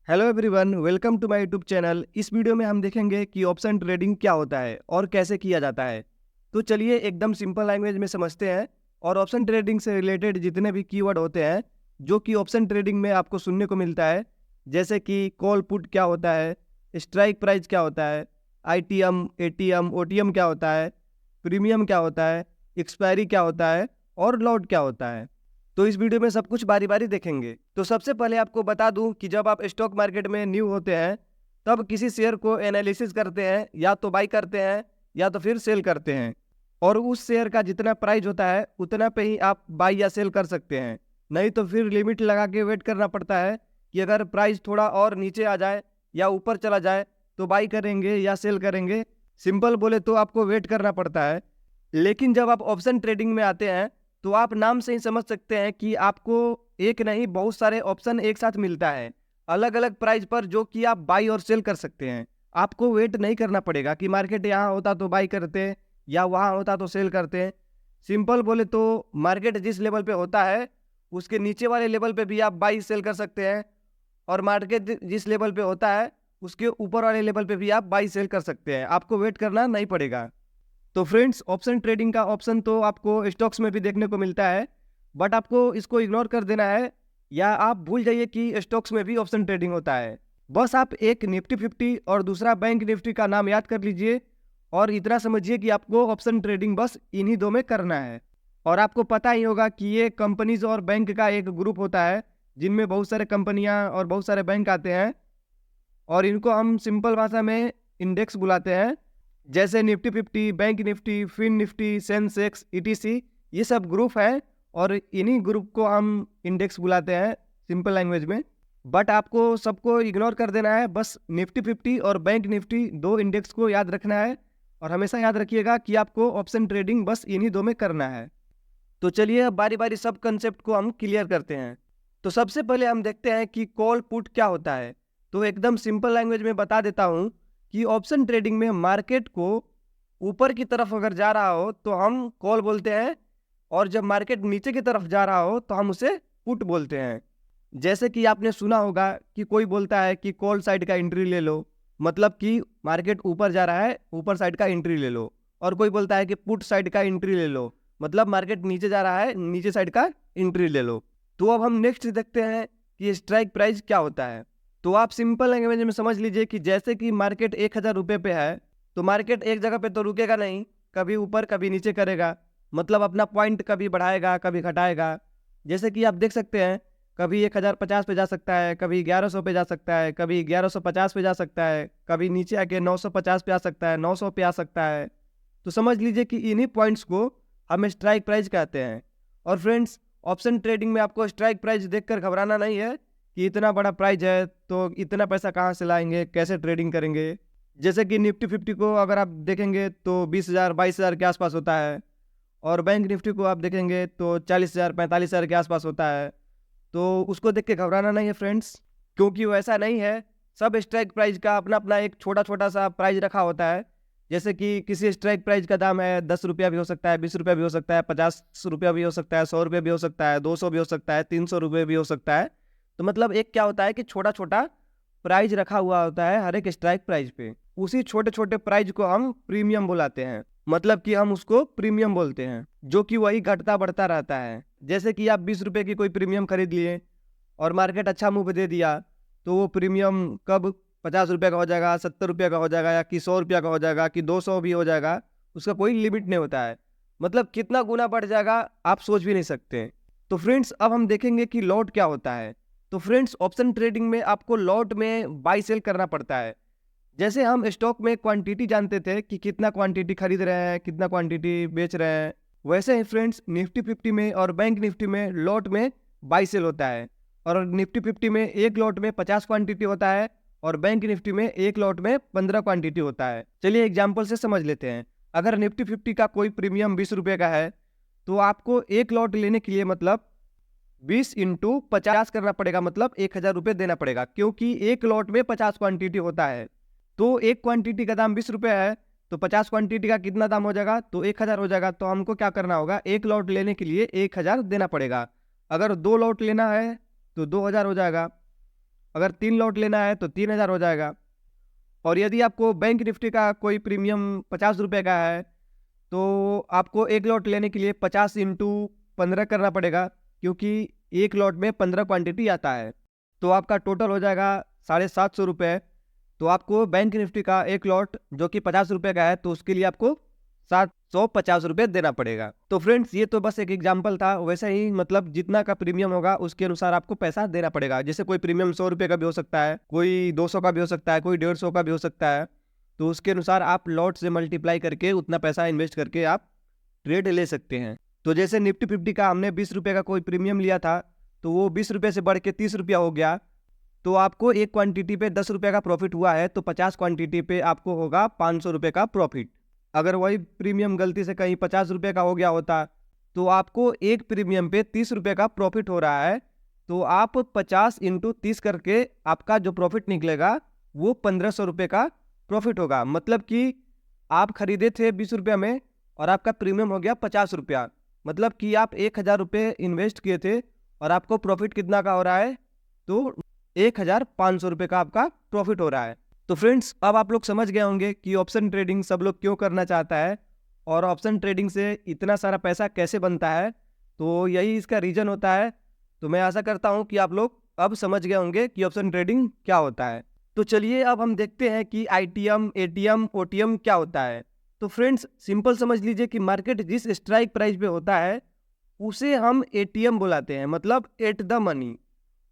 Hello everyone, welcome to my YouTube channel. इस video में हम देखेंगे कि ऑप्शन ट्रेडिंग क्या होता है और कैसे किया जाता है। तो चलिए एकदम सिंपल लैंग्वेज में समझते हैं और ऑप्शन ट्रेडिंग से रिलेटेड जितने भी कीवर्ड होते हैं जो कि ऑप्शन ट्रेडिंग में आपको सुनने को मिलता है, जैसे कि कॉल पुट क्या होता है, स्ट्राइक प्राइस क्या होता है, आईटीएम, एटीएम, ओटीएम क्या होता है, प्रीमियम क्या होता है, एक्सपायरी क्या होता है और लॉट क्या होता है। तो इस वीडियो में सब कुछ बारी बारी देखेंगे। तो सबसे पहले आपको बता दूं कि जब आप स्टॉक मार्केट में न्यू होते हैं तब किसी शेयर को एनालिसिस करते हैं, या तो बाई करते हैं या तो फिर सेल करते हैं, और उस शेयर का जितना प्राइस होता है उतना पे ही आप बाई या सेल कर सकते हैं। नहीं तो फिर लिमिट लगा के वेट करना पड़ता है कि अगर प्राइस थोड़ा और नीचे आ जाए या ऊपर चला जाए तो बाई करेंगे या सेल करेंगे। सिंपल बोले तो आपको वेट करना पड़ता है। लेकिन जब आप ऑप्शन ट्रेडिंग में आते हैं तो आप नाम से ही समझ सकते हैं कि आपको एक नहीं बहुत सारे ऑप्शन एक साथ मिलता है अलग अलग प्राइस पर, जो कि आप बाई और सेल कर सकते हैं। आपको वेट नहीं करना पड़ेगा कि मार्केट यहाँ होता तो बाई करते या वहाँ होता तो सेल करते। सिंपल बोले तो मार्केट जिस लेवल पे होता है उसके नीचे वाले लेवल पे भी आप बाई सेल कर सकते हैं, और मार्केट जिस लेवल पे होता है उसके ऊपर वाले लेवल पे भी आप बाई सेल कर सकते हैं। आपको वेट करना नहीं पड़ेगा। तो फ्रेंड्स, ऑप्शन ट्रेडिंग का ऑप्शन तो आपको स्टॉक्स में भी देखने को मिलता है, बट आपको इसको इग्नोर कर देना है, या आप भूल जाइए कि स्टॉक्स में भी ऑप्शन ट्रेडिंग होता है। बस आप एक निफ्टी 50 और दूसरा बैंक निफ्टी का नाम याद कर लीजिए और इतना समझिए कि आपको ऑप्शन ट्रेडिंग बस इन्हीं दो में करना है। और आपको पता ही होगा कि ये कंपनीज और बैंक का एक ग्रुप होता है जिनमें बहुत सारे कंपनियां और बहुत सारे बैंक आते हैं, और इनको हम सिंपल भाषा में इंडेक्स बुलाते हैं, जैसे Nifty 50, bank Nifty, fin Nifty, Sensex, etc. ये सब ग्रुप है और इन्हीं ग्रुप को हम इंडेक्स बुलाते हैं सिंपल लैंग्वेज में। बट आपको सबको इग्नोर कर देना है, बस निफ्टी 50 और बैंक निफ्टी दो इंडेक्स को याद रखना है। और हमेशा याद रखिएगा कि आपको ऑप्शन ट्रेडिंग बस इन्हीं दो में करना है। तो चलिए अब बारी बारी सब कंसेप्ट को हम क्लियर करते हैं। तो सबसे पहले हम देखते हैं कि कॉल पुट क्या होता है। तो एकदम सिंपल लैंग्वेज में बता देता हूँ कि ऑप्शन ट्रेडिंग में मार्केट को ऊपर की तरफ अगर जा रहा हो तो हम कॉल बोलते हैं, और जब मार्केट नीचे की तरफ जा रहा हो तो हम उसे पुट बोलते हैं। जैसे कि आपने सुना होगा कि कोई बोलता है कि कॉल साइड का एंट्री ले लो, मतलब कि मार्केट ऊपर जा रहा है, ऊपर साइड का एंट्री ले लो। और कोई बोलता है कि पुट साइड का एंट्री ले लो, मतलब मार्केट नीचे जा रहा है, नीचे साइड का एंट्री ले लो। तो अब हम नेक्स्ट देखते हैं कि स्ट्राइक प्राइस क्या होता है। तो आप सिंपल लैंग्वेज में समझ लीजिए कि जैसे कि मार्केट 1000 रुपये पे है तो मार्केट एक जगह पे तो रुकेगा नहीं, कभी ऊपर कभी नीचे करेगा, मतलब अपना पॉइंट कभी बढ़ाएगा कभी घटाएगा। जैसे कि आप देख सकते हैं कभी 1050 पे जा सकता है, कभी 1100 पे जा सकता है, कभी 1150 पे जा सकता है, कभी नीचे आके 950 पे आ सकता है, 900 पे आ सकता है। तो समझ लीजिए कि इन्हीं पॉइंट्स को हम स्ट्राइक प्राइस कहते हैं। और फ्रेंड्स, ऑप्शन ट्रेडिंग में आपको स्ट्राइक प्राइस देखकर घबराना नहीं है कि इतना बड़ा प्राइस है तो इतना पैसा कहाँ से लाएंगे, कैसे ट्रेडिंग करेंगे। जैसे कि निफ्टी 50 को अगर आप देखेंगे तो 20,000 22,000 के आसपास होता है, और बैंक निफ्टी को आप देखेंगे तो 40,000 45,000 के आसपास होता है। तो उसको देख के घबराना नहीं है फ्रेंड्स, क्योंकि वो ऐसा नहीं है। सब स्ट्राइक प्राइस का अपना अपना एक छोटा छोटा सा प्राइस रखा होता है। जैसे कि किसी स्ट्राइक प्राइस का दाम है 10 रुपया भी हो सकता है, 20 रुपया भी हो सकता है, 50 रुपया भी हो सकता है, 100 रुपये भी हो सकता है, 200 भी हो सकता है, 300 रुपये भी हो सकता है। तो मतलब एक क्या होता है कि छोटा छोटा प्राइस रखा हुआ होता है हर एक स्ट्राइक प्राइस पे। उसी छोटे छोटे प्राइस को हम प्रीमियम बुलाते हैं, मतलब कि हम उसको प्रीमियम बोलते हैं, जो कि वही घटता बढ़ता रहता है। जैसे कि आप 20 रुपये की कोई प्रीमियम खरीद लिए और मार्केट अच्छा मूव दे दिया, तो वो प्रीमियम कब 50 रुपये का हो जाएगा, 70 रुपये का हो जाएगा, या कि 100 रुपया का हो जाएगा, कि 200 भी हो जाएगा, उसका कोई लिमिट नहीं होता है। मतलब कितना गुना बढ़ जाएगा आप सोच भी नहीं सकते। तो फ्रेंड्स, अब हम देखेंगे कि लॉट क्या होता है। तो फ्रेंड्स, ऑप्शन ट्रेडिंग में आपको लॉट में बाई सेल करना पड़ता है। जैसे हम स्टॉक में क्वांटिटी जानते थे कि कितना क्वांटिटी खरीद रहे हैं, कितना क्वांटिटी बेच रहे हैं, वैसे ही फ्रेंड्स निफ्टी 50 में और बैंक निफ्टी में लॉट में बाई सेल होता है। और निफ्टी 50 में एक लॉट में 50 क्वांटिटी होता है, और बैंक निफ्टी में एक लॉट में 15 क्वांटिटी होता है। चलिए एग्जाम्पल से समझ लेते हैं। अगर निफ्टी 50 का कोई प्रीमियम 20 रुपये का है तो आपको एक लॉट लेने के लिए मतलब 20 × 50 करना पड़ेगा, मतलब 1000 रुपये देना पड़ेगा, क्योंकि एक लॉट में 50 क्वांटिटी होता है। तो एक क्वांटिटी का दाम 20 रुपये है, तो 50 क्वांटिटी का कितना दाम हो जाएगा, तो 1000 हो जाएगा। तो हमको क्या करना होगा, एक लॉट लेने के लिए 1000 देना पड़ेगा। अगर 2 लॉट लेना है तो 2000 हो जाएगा। अगर 3 लॉट लेना है तो 3000 हो जाएगा। और यदि आपको बैंक निफ्टी का कोई प्रीमियम 50 रुपये का है तो आपको एक लॉट लेने के लिए 50 इंटू 15 करना पड़ेगा, क्योंकि एक लॉट में 15 क्वांटिटी आता है। तो आपका टोटल हो जाएगा 750 रुपये। तो आपको बैंक निफ्टी का एक लॉट जो कि 50 रुपये का है तो उसके लिए आपको 750 रुपये देना पड़ेगा। तो फ्रेंड्स ये तो बस एक एग्जाम्पल था, वैसे ही मतलब जितना का प्रीमियम होगा उसके अनुसार आपको पैसा देना पड़ेगा। जैसे कोई प्रीमियम 100 रुपये का भी हो सकता है, कोई 200 का भी हो सकता है, कोई 150 का भी हो सकता है। तो उसके अनुसार आप लॉट से मल्टीप्लाई करके उतना पैसा इन्वेस्ट करके आप ट्रेड ले सकते हैं। तो जैसे निफ्टी 50 का हमने 20 रुपये का कोई प्रीमियम लिया था तो वो 20 रुपये से बढ़ के 30 रुपया हो गया। तो आपको एक क्वांटिटी पे 10 रुपये का प्रॉफिट हुआ है तो 50 क्वांटिटी पे आपको होगा 500 रुपये का प्रॉफिट। अगर वही प्रीमियम गलती से कहीं 50 रुपये का हो गया होता तो आपको एक प्रीमियम पे 30 रुपये का प्रॉफिट हो रहा है। तो आप 50 इंटू 30 करके आपका जो प्रॉफिट निकलेगा वो 1500 रुपये का प्रॉफिट होगा। मतलब कि आप खरीदे थे 20 रुपये में और आपका प्रीमियम हो गया 50 रुपया। मतलब कि आप 1000 रुपये इन्वेस्ट किए थे और आपको प्रॉफिट कितना का हो रहा है, तो 1500 रुपये का आपका प्रॉफिट हो रहा है। तो फ्रेंड्स अब आप लोग समझ गए होंगे कि ऑप्शन ट्रेडिंग सब लोग क्यों करना चाहता है और ऑप्शन ट्रेडिंग से इतना सारा पैसा कैसे बनता है। तो यही इसका रीज़न होता है। तो मैं आशा करता हूँ कि आप लोग अब समझ गए होंगे कि ऑप्शन ट्रेडिंग क्या होता है। तो चलिए अब हम देखते हैं कि ITM, ATM, OTM क्या होता है। तो फ्रेंड्स सिंपल समझ लीजिए कि मार्केट जिस स्ट्राइक प्राइस पे होता है उसे हम ATM बुलाते हैं, मतलब एट द मनी।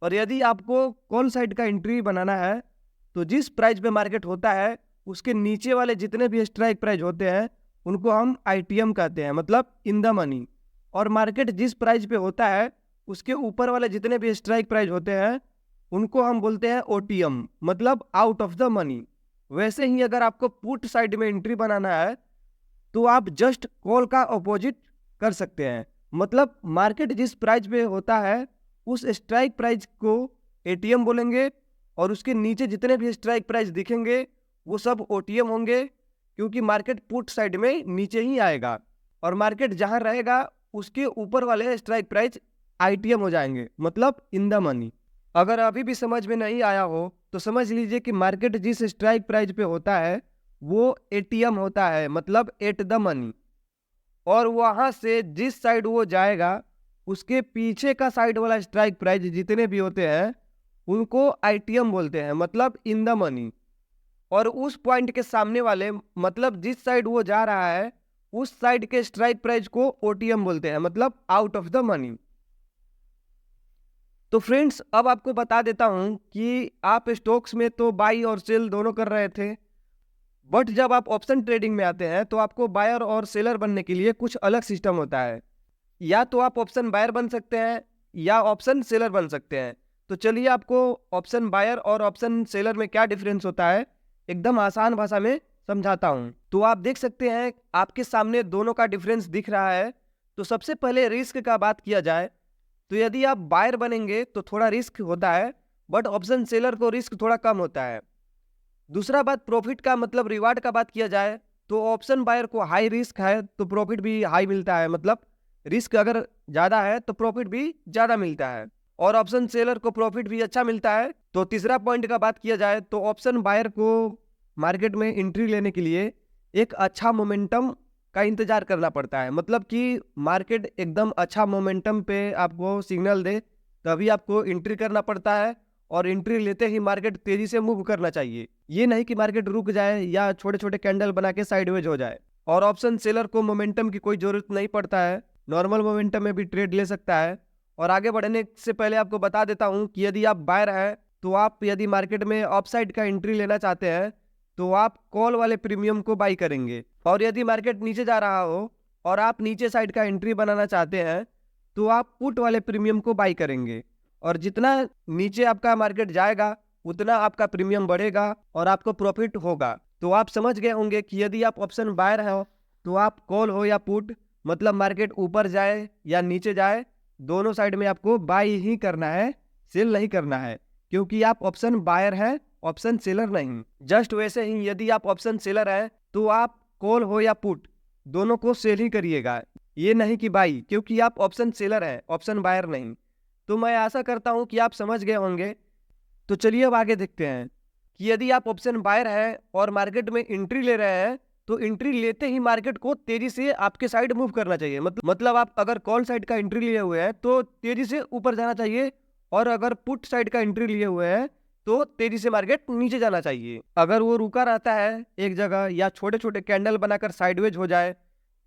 और यदि आपको कॉल साइड का एंट्री बनाना है तो जिस प्राइस पे मार्केट होता है उसके नीचे वाले जितने भी स्ट्राइक प्राइस होते हैं उनको हम ITM कहते हैं, मतलब इन द मनी। और मार्केट जिस प्राइस पे होता है उसके ऊपर वाले जितने भी स्ट्राइक प्राइस होते हैं उनको हम बोलते हैं OTM, मतलब आउट ऑफ द मनी। वैसे ही अगर आपको पुट साइड में एंट्री बनाना है तो आप जस्ट कॉल का अपोजिट कर सकते हैं, मतलब मार्केट जिस प्राइस पे होता है उस स्ट्राइक प्राइस को ATM बोलेंगे और उसके नीचे जितने भी स्ट्राइक प्राइस दिखेंगे वो सब OTM होंगे, क्योंकि मार्केट पुट साइड में नीचे ही आएगा और मार्केट जहां रहेगा उसके ऊपर वाले स्ट्राइक प्राइस ITM हो जाएंगे, मतलब इन द मनी। अगर अभी भी समझ में नहीं आया हो तो समझ लीजिए कि मार्केट जिस स्ट्राइक प्राइस पे होता है वो ATM होता है, मतलब एट द मनी। और वहां से जिस साइड वो जाएगा उसके पीछे का साइड वाला स्ट्राइक प्राइस जितने भी होते हैं उनको ITM बोलते हैं, मतलब इन द मनी। और उस पॉइंट के सामने वाले, मतलब जिस साइड वो जा रहा है उस साइड के स्ट्राइक प्राइस को OTM बोलते हैं, मतलब आउट ऑफ द मनी। तो फ्रेंड्स अब आपको बता देता हूं कि आप स्टॉक्स में तो बाई और सेल दोनों कर रहे थे, बट जब आप ऑप्शन ट्रेडिंग में आते हैं तो आपको बायर और सेलर बनने के लिए कुछ अलग सिस्टम होता है। या तो आप ऑप्शन बायर बन सकते हैं या ऑप्शन सेलर बन सकते हैं। तो चलिए आपको ऑप्शन बायर और ऑप्शन सेलर में क्या डिफरेंस होता है एकदम आसान भाषा में समझाता हूं। तो आप देख सकते हैं आपके सामने दोनों का डिफरेंस दिख रहा है। तो सबसे पहले रिस्क का बात किया जाए तो यदि आप बायर बनेंगे तो थोड़ा रिस्क होता है, बट ऑप्शन सेलर को रिस्क थोड़ा कम होता है। दूसरा बात प्रॉफिट का, मतलब रिवार्ड का बात किया जाए तो ऑप्शन बायर को हाई रिस्क है तो प्रॉफिट भी हाई मिलता है, मतलब रिस्क अगर ज़्यादा है तो प्रॉफिट भी ज़्यादा मिलता है। और ऑप्शन सेलर को प्रॉफिट भी अच्छा मिलता है। तो तीसरा पॉइंट का बात किया जाए तो ऑप्शन बायर को मार्केट में एंट्री लेने के लिए एक अच्छा मोमेंटम का इंतजार करना पड़ता है, मतलब कि मार्केट एकदम अच्छा मोमेंटम पे आपको सिग्नल दे तभी आपको एंट्री करना पड़ता है। और एंट्री लेते ही मार्केट तेजी से मूव करना चाहिए, ये नहीं कि मार्केट रुक जाए या छोटे छोटे कैंडल बना के साइडवेज हो जाए। और ऑप्शन सेलर को मोमेंटम की कोई जरूरत नहीं पड़ता है, नॉर्मल मोमेंटम में भी ट्रेड ले सकता है। और आगे बढ़ने से पहले आपको बता देता हूं कि यदि आप बायर हैं तो आप यदि मार्केट में अपसाइड का एंट्री लेना चाहते हैं तो आप कॉल वाले प्रीमियम को बाई करेंगे। और यदि मार्केट नीचे जा रहा हो और आप नीचे साइड का एंट्री बनाना चाहते हैं तो आप पुट वाले प्रीमियम को बाई करेंगे। और जितना नीचे आपका मार्केट जाएगा उतना आपका प्रीमियम बढ़ेगा और आपको प्रॉफिट होगा। तो आप समझ गए होंगे कि यदि आप ऑप्शन बायर हो तो आप कॉल हो या पुट, मतलब मार्केट ऊपर जाए या नीचे जाए दोनों साइड में आपको बाई ही करना है, सेल नहीं करना है, क्योंकि आप ऑप्शन बायर हैं, ऑप्शन सेलर नहीं। जस्ट वैसे ही यदि आप ऑप्शन सेलर हैं तो आप कॉल हो या पुट दोनों को सेल ही करिएगा, ये नहीं कि बाई, क्योंकि आप ऑप्शन सेलर हैं, ऑप्शन बायर नहीं। तो मैं आशा करता हूं कि आप समझ गए होंगे। तो चलिए अब आगे देखते हैं कि यदि आप ऑप्शन बायर है और मार्केट में एंट्री ले रहे हैं तो एंट्री लेते ही मार्केट को तेजी से आपके साइड मूव करना चाहिए। मतलब आप अगर कॉल साइड का एंट्री लिए हुए हैं तो तेजी से ऊपर जाना चाहिए, और अगर पुट साइड का एंट्री लिए हुए हैं तो तेजी से मार्केट नीचे जाना चाहिए। अगर वो रुका रहता है एक जगह या छोटे छोटे कैंडल बनाकर साइडवेज हो जाए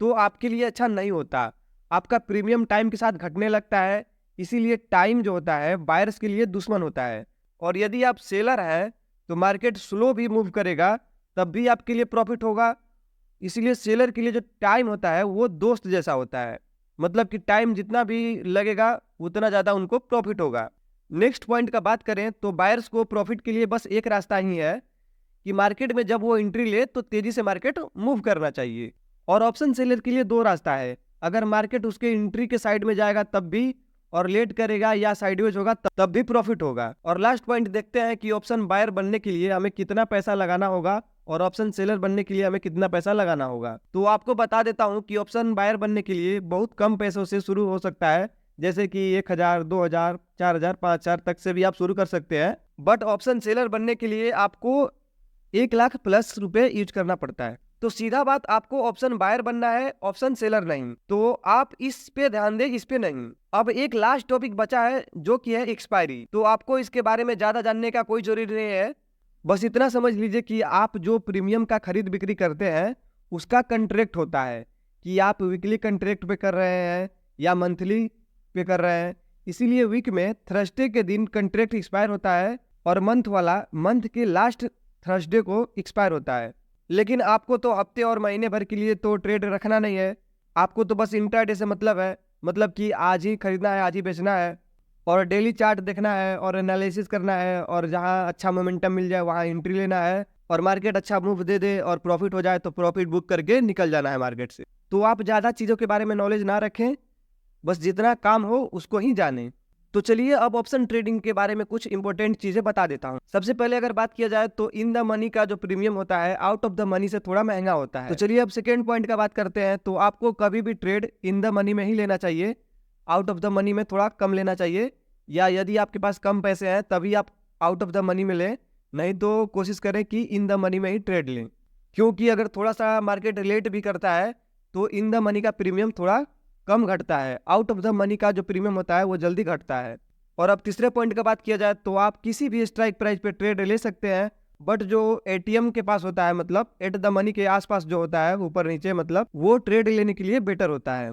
तो आपके लिए अच्छा नहीं होता, आपका प्रीमियम टाइम के साथ घटने लगता है। इसीलिए टाइम जो होता है बायर्स के लिए दुश्मन होता है, और यदि आप सेलर हैं तो मार्केट स्लो भी मूव करेगा तब भी आपके लिए प्रॉफिट होगा। इसीलिए सेलर के लिए जो टाइम होता है वो दोस्त जैसा होता है, मतलब कि टाइम जितना भी लगेगा उतना ज़्यादा उनको प्रॉफिट होगा। नेक्स्ट पॉइंट का बात करें तो बायर्स को प्रॉफिट के लिए बस एक रास्ता ही है कि मार्केट में जब वो एंट्री ले तो तेजी से मार्केट मूव करना चाहिए। और ऑप्शन सेलर के लिए दो रास्ता है, अगर मार्केट उसके एंट्री के साइड में जाएगा तब भी, और लेट करेगा या साइडवेज होगा तब भी प्रॉफिट होगा। और लास्ट पॉइंट देखते हैं कि ऑप्शन बायर बनने के लिए हमें कितना पैसा लगाना होगा और ऑप्शन सेलर बनने के लिए हमें कितना पैसा लगाना होगा। तो आपको बता देता हूं कि ऑप्शन बायर बनने के लिए बहुत कम पैसों से शुरू हो सकता है, जैसे कि 1000, 2000, 4000, 5000 तक से भी आप शुरू कर सकते हैं। बट ऑप्शन सेलर बनने के लिए आपको 1 लाख प्लस रुपए यूज करना पड़ता है। तो सीधा बात, आपको ऑप्शन बायर बनना है, ऑप्शन सेलर नहीं। तो आप इस पे ध्यान दें, इस पे नहीं। अब एक लास्ट टॉपिक बचा है जो कि है एक्सपायरी। तो आपको इसके बारे में ज्यादा जानने का कोई जरूरी नहीं है, बस इतना समझ लीजिए कि आप जो प्रीमियम का खरीद बिक्री करते हैं उसका कंट्रैक्ट होता है कि आप वीकली कंट्रैक्ट पे कर रहे हैं या मंथली पे कर रहे हैं। इसीलिए वीक में थर्सडे के दिन कंट्रैक्ट एक्सपायर होता है और मंथ वाला मंथ के लास्ट थर्सडे को एक्सपायर होता है। लेकिन आपको तो हफ्ते और महीने भर के लिए तो ट्रेड रखना नहीं है, आपको तो बस इंट्राडे से मतलब है, मतलब कि आज ही खरीदना है आज ही बेचना है, और डेली चार्ट देखना है और एनालिसिस करना है, और जहां अच्छा मोमेंटम मिल जाए वहां एंट्री लेना है, और मार्केट अच्छा मूव दे दे और प्रॉफिट हो जाए तो प्रॉफिट बुक करके निकल जाना है मार्केट से। तो आप ज़्यादा चीज़ों के बारे में नॉलेज ना रखें, बस जितना काम हो उसको ही जानें। तो चलिए अब ऑप्शन ट्रेडिंग के बारे में कुछ इंपॉर्टेंट चीजें बता देता हूं। सबसे पहले अगर बात किया जाए तो इन द मनी का जो प्रीमियम होता है आउट ऑफ द मनी से थोड़ा महंगा होता है। तो चलिए अब सेकेंड पॉइंट का बात करते हैं। तो आपको कभी भी ट्रेड इन द मनी में ही लेना चाहिए, आउट ऑफ द मनी में थोड़ा कम लेना चाहिए, या यदि आपके पास कम पैसे हैं तभी आप आउट ऑफ द मनी में लें, नहीं तो कोशिश करें कि इन द मनी में ही ट्रेड लें। क्योंकि अगर थोड़ा सा मार्केट लेट भी करता है तो इन द मनी का प्रीमियम थोड़ा कम घटता है, आउट ऑफ द मनी का जो प्रीमियम होता है वो जल्दी घटता है। और अब तीसरे पॉइंट का बात किया जाए तो आप किसी भी स्ट्राइक प्राइस पे ट्रेड ले सकते हैं, बट जो एटीएम के पास होता है, मतलब एट द मनी के आसपास जो होता है ऊपर नीचे, मतलब वो ट्रेड लेने के लिए बेटर होता है।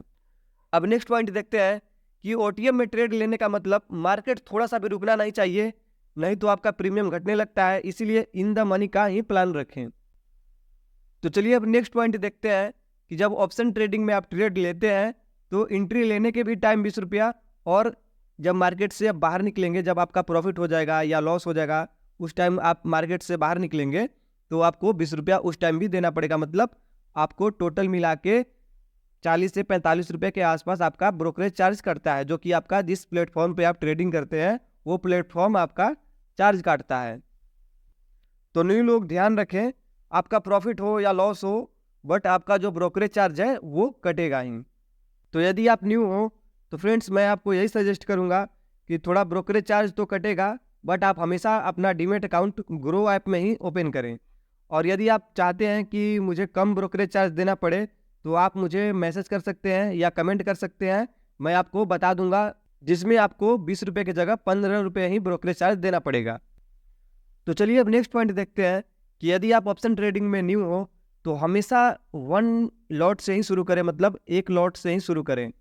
अब नेक्स्ट पॉइंट देखते हैं कि ओटीएम में ट्रेड लेने का मतलब मार्केट थोड़ा सा भी रुकना नहीं चाहिए, नहीं तो आपका प्रीमियम घटने लगता है। इसीलिए इन द मनी का ही प्लान रखें। तो चलिए अब नेक्स्ट पॉइंट देखते हैं कि जब ऑप्शन ट्रेडिंग में आप ट्रेड लेते हैं तो एंट्री लेने के भी टाइम 20 रुपया, और जब मार्केट से आप बाहर निकलेंगे, जब आपका प्रॉफिट हो जाएगा या लॉस हो जाएगा, उस टाइम आप मार्केट से बाहर निकलेंगे तो आपको 20 रुपया उस टाइम भी देना पड़ेगा। मतलब आपको टोटल मिला के 40 से 45 रुपये के आसपास आपका ब्रोकरेज चार्ज कटता है, जो कि आपका जिस प्लेटफॉर्म पे आप ट्रेडिंग करते हैं वो प्लेटफॉर्म आपका चार्ज काटता है। तो न्यू लोग ध्यान रखें, आपका प्रॉफिट हो या लॉस हो, बट आपका जो ब्रोकरेज चार्ज है वो कटेगा ही। तो यदि आप न्यू हो तो फ्रेंड्स मैं आपको यही सजेस्ट करूंगा कि थोड़ा ब्रोकरेज चार्ज तो कटेगा, बट आप हमेशा अपना डीमेट अकाउंट ग्रो ऐप में ही ओपन करें। और यदि आप चाहते हैं कि मुझे कम ब्रोकरेज चार्ज देना पड़े तो आप मुझे मैसेज कर सकते हैं या कमेंट कर सकते हैं, मैं आपको बता दूंगा, जिसमें आपको 20 रुपये की जगह 15 रुपये ही ब्रोकरेज चार्ज देना पड़ेगा। तो चलिए अब नेक्स्ट पॉइंट देखते हैं कि यदि आप ऑप्शन ट्रेडिंग में न्यू हो तो हमेशा 1 लॉट से ही शुरू करें, मतलब 1 लॉट से ही शुरू करें,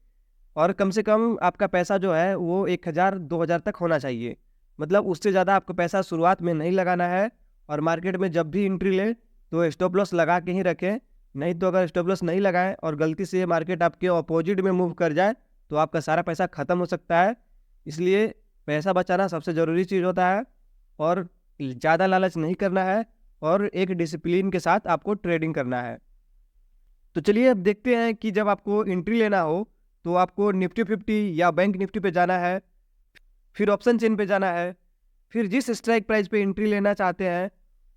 और कम से कम आपका पैसा जो है वो 1000-2000 तक होना चाहिए। मतलब उससे ज़्यादा आपको पैसा शुरुआत में नहीं लगाना है, और मार्केट में जब भी एंट्री ले तो स्टॉप लॉस लगा के ही रखें, नहीं तो अगर स्टॉप लॉस नहीं लगाएं और गलती से मार्केट आपके अपोजिट में मूव कर जाए तो आपका सारा पैसा ख़त्म हो सकता है। इसलिए पैसा बचाना सबसे ज़रूरी चीज़ होता है, और ज़्यादा लालच नहीं करना है, और एक डिसिप्लिन के साथ आपको ट्रेडिंग करना है। तो चलिए अब देखते हैं कि जब आपको एंट्री लेना हो तो आपको निफ्टी 50 या बैंक निफ्टी पे जाना है, फिर ऑप्शन चेन पे जाना है, फिर जिस स्ट्राइक प्राइस पे एंट्री लेना चाहते हैं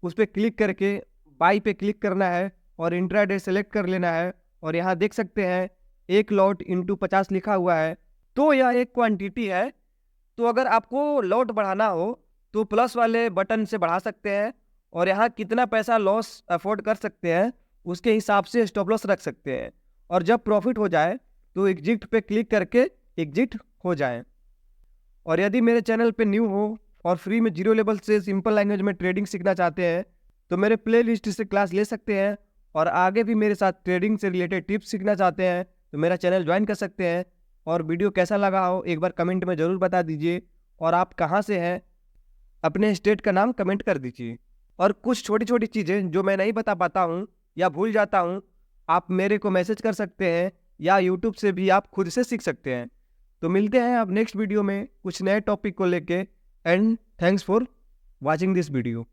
उस पर क्लिक करके बाई पे क्लिक करना है और इंट्राडे सेलेक्ट कर लेना है। और यहाँ देख सकते हैं 1 लॉट इंटू 50 लिखा हुआ है, तो यह एक क्वांटिटी है। तो अगर आपको लॉट बढ़ाना हो तो प्लस वाले बटन से बढ़ा सकते हैं और यहाँ कितना पैसा लॉस अफोर्ड कर सकते हैं उसके हिसाब से स्टॉप लॉस रख सकते हैं। और जब प्रॉफिट हो जाए तो एग्जिट पे क्लिक करके एग्जिट हो जाए। और यदि मेरे चैनल पे न्यू हो और फ्री में जीरो लेवल से सिंपल लैंग्वेज में ट्रेडिंग सीखना चाहते हैं तो मेरे प्ले लिस्ट से क्लास ले सकते हैं। और आगे भी मेरे साथ ट्रेडिंग से रिलेटेड टिप्स सीखना चाहते हैं तो मेरा चैनल ज्वाइन कर सकते हैं। और वीडियो कैसा लगा हो एक बार कमेंट में ज़रूर बता दीजिए। और आप कहाँ से हैं अपने स्टेट का नाम कमेंट कर दीजिए। और कुछ छोटी छोटी चीज़ें जो मैं नहीं बता पाता हूँ या भूल जाता हूँ आप मेरे को मैसेज कर सकते हैं या यूट्यूब से भी आप खुद से सीख सकते हैं। तो मिलते हैं अब नेक्स्ट वीडियो में कुछ नए टॉपिक को लेके। And thanks for watching this video.